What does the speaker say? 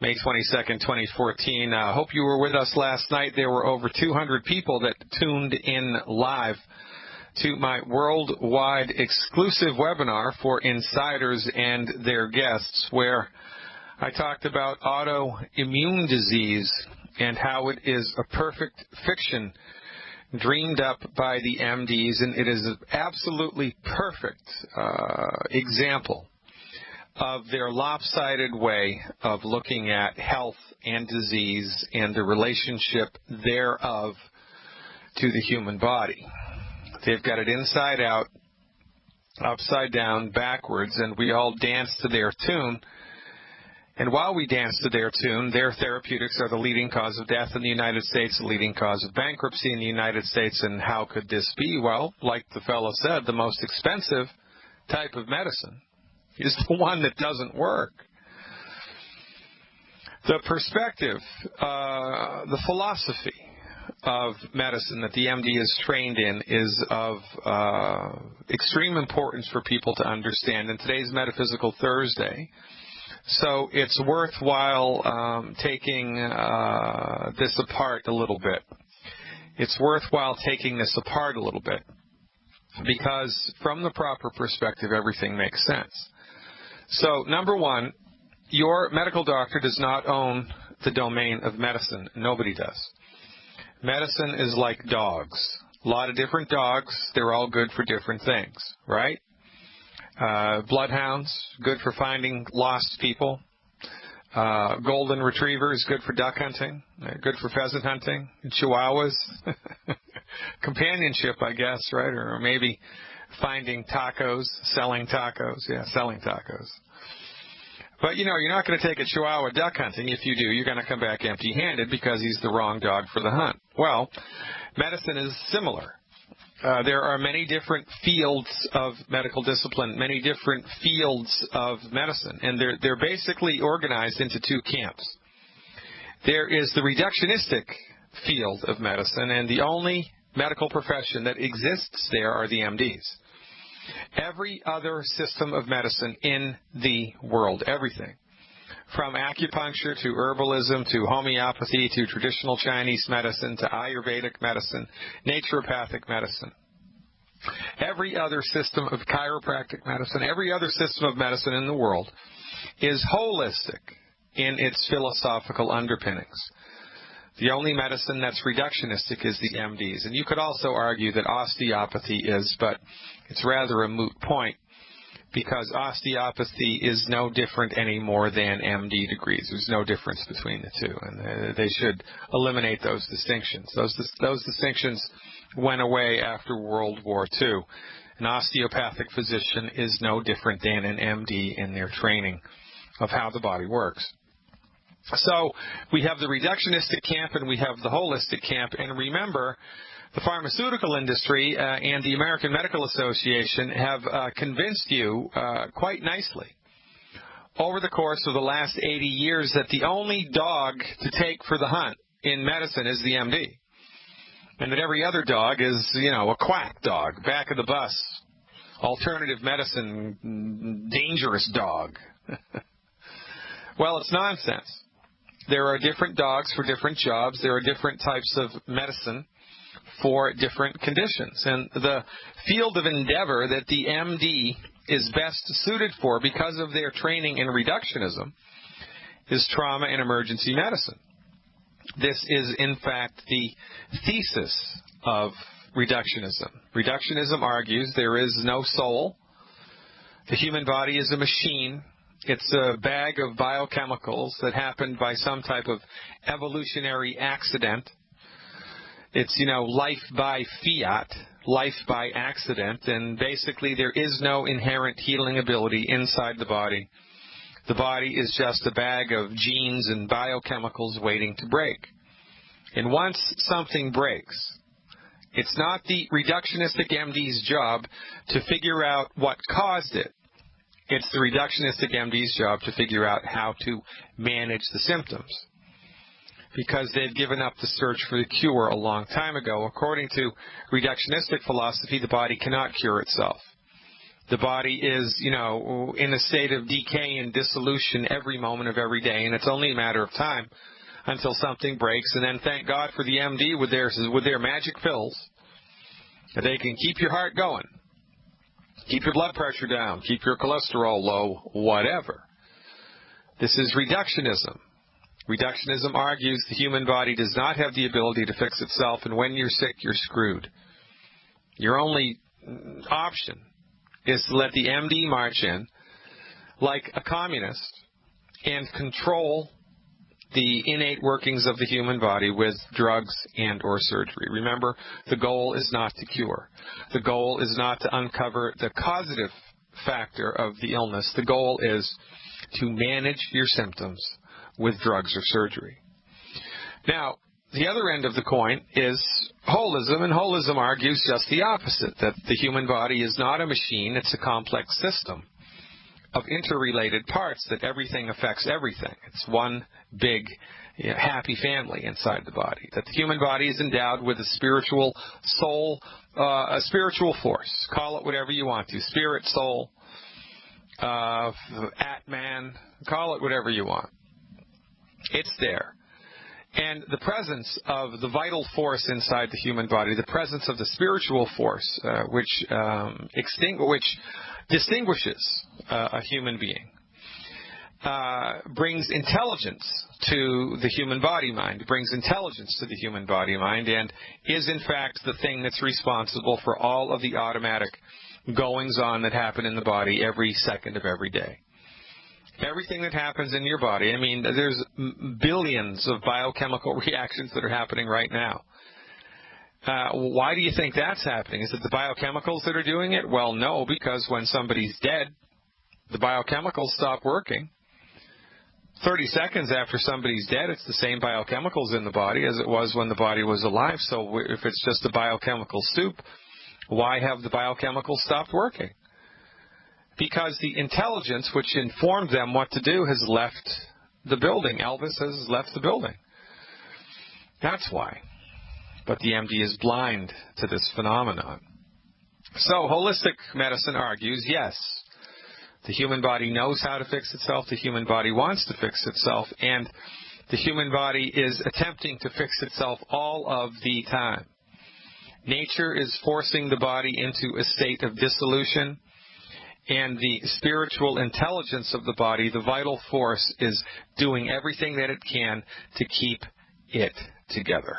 May 22nd, 2014. Hope you were with us last night. There were over 200 people that tuned in live to my worldwide exclusive webinar for insiders and their guests, where I talked about autoimmune disease and how it is a perfect fiction dreamed up by the MDs, and it is an absolutely perfect example of their lopsided way of looking at health and disease and the relationship thereof to the human body. They've got it inside out, upside down, backwards, and we all dance to their tune. And while we dance to their tune, their therapeutics are the leading cause of death in the United States, the leading cause of bankruptcy in the United States. And how could this be? Well, like the fellow said, the most expensive type of medicine is the one that doesn't work. The perspective, the philosophy of medicine that the MD is trained in is of extreme importance for people to understand. And today's Metaphysical Thursday, so it's worthwhile taking this apart a little bit. It's worthwhile taking this apart a little bit because from the proper perspective, everything makes sense. So, number one, your medical doctor does not own the domain of medicine. Nobody does. Medicine is like dogs. A lot of different dogs. They're all good for different things, right? Bloodhounds, good for finding lost people. Golden retrievers, good for duck hunting, good for pheasant hunting. Chihuahuas, companionship, I guess, right? Or maybe finding tacos, selling tacos. Yeah, selling tacos. But, you know, you're not going to take a Chihuahua duck hunting. If you do, you're going to come back empty-handed because he's the wrong dog for the hunt. Well, medicine is similar. There are many different fields of medical discipline, many different fields of medicine, and they're basically organized into two camps. There is the reductionistic field of medicine, and the only medical profession that exists there are the MDs. Every other system of medicine in the world, everything, from acupuncture to herbalism to homeopathy to traditional Chinese medicine to Ayurvedic medicine, naturopathic medicine. Every other system of chiropractic medicine, every other system of medicine in the world is holistic in its philosophical underpinnings. The only medicine that's reductionistic is the MDs. And you could also argue that osteopathy is, but it's rather a moot point, because osteopathy is no different anymore than MD degrees. There's no difference between the two, and they should eliminate those distinctions. Those distinctions went away after World War II. An osteopathic physician is no different than an MD in their training of how the body works. So we have the reductionistic camp and we have the holistic camp, and remember, the pharmaceutical industry and the American Medical Association have convinced you quite nicely over the course of the last 80 years that the only dog to take for the hunt in medicine is the MD, and that every other dog is, you know, a quack dog, back of the bus, alternative medicine, dangerous dog. Well, it's nonsense. There are different dogs for different jobs. There are different types of medicine for different conditions. And the field of endeavor that the MD is best suited for because of their training in reductionism is trauma and emergency medicine. This is, in fact, the thesis of reductionism. Reductionism argues there is no soul. The human body is a machine. It's a bag of biochemicals that happened by some type of evolutionary accident. It's, you know, life by fiat, life by accident, and basically there is no inherent healing ability inside the body. The body is just a bag of genes and biochemicals waiting to break. And once something breaks, it's not the reductionistic MD's job to figure out what caused it. It's the reductionistic MD's job to figure out how to manage the symptoms, because they've given up the search for the cure a long time ago. According to reductionistic philosophy, the body cannot cure itself. The body is, in a state of decay and dissolution every moment of every day, and it's only a matter of time until something breaks. And then thank God for the MD with their magic pills. They can keep your heart going, keep your blood pressure down, keep your cholesterol low, whatever. This is reductionism. Reductionism argues the human body does not have the ability to fix itself, and when you're sick, you're screwed. Your only option is to let the MD march in like a communist and control the innate workings of the human body with drugs and or surgery. Remember, the goal is not to cure. The goal is not to uncover the causative factor of the illness. The goal is to manage your symptoms with drugs or surgery. Now, the other end of the coin is holism, and holism argues just the opposite, that the human body is not a machine, it's a complex system of interrelated parts, that everything affects everything. It's one big, happy family inside the body. That the human body is endowed with a spiritual soul, a spiritual force. Call it whatever you want to. Spirit, soul, Atman, call it whatever you want. It's there. And the presence of the vital force inside the human body, the presence of the spiritual force, which distinguishes a human being, brings intelligence to the human body mind, brings intelligence to the human body mind, and is in fact the thing that's responsible for all of the automatic goings-on that happen in the body every second of every day. Everything that happens in your body, there's billions of biochemical reactions that are happening right now. Why do you think that's happening? Is it the biochemicals that are doing it? Well, no, because when somebody's dead, the biochemicals stop working. 30 seconds after somebody's dead, it's the same biochemicals in the body as it was when the body was alive. So if it's just a biochemical soup, why have the biochemicals stopped working? Because the intelligence which informed them what to do has left the building. Elvis has left the building. That's why. But the MD is blind to this phenomenon. So holistic medicine argues, yes, the human body knows how to fix itself, the human body wants to fix itself, and the human body is attempting to fix itself all of the time. Nature is forcing the body into a state of dissolution, and the spiritual intelligence of the body, the vital force, is doing everything that it can to keep it together.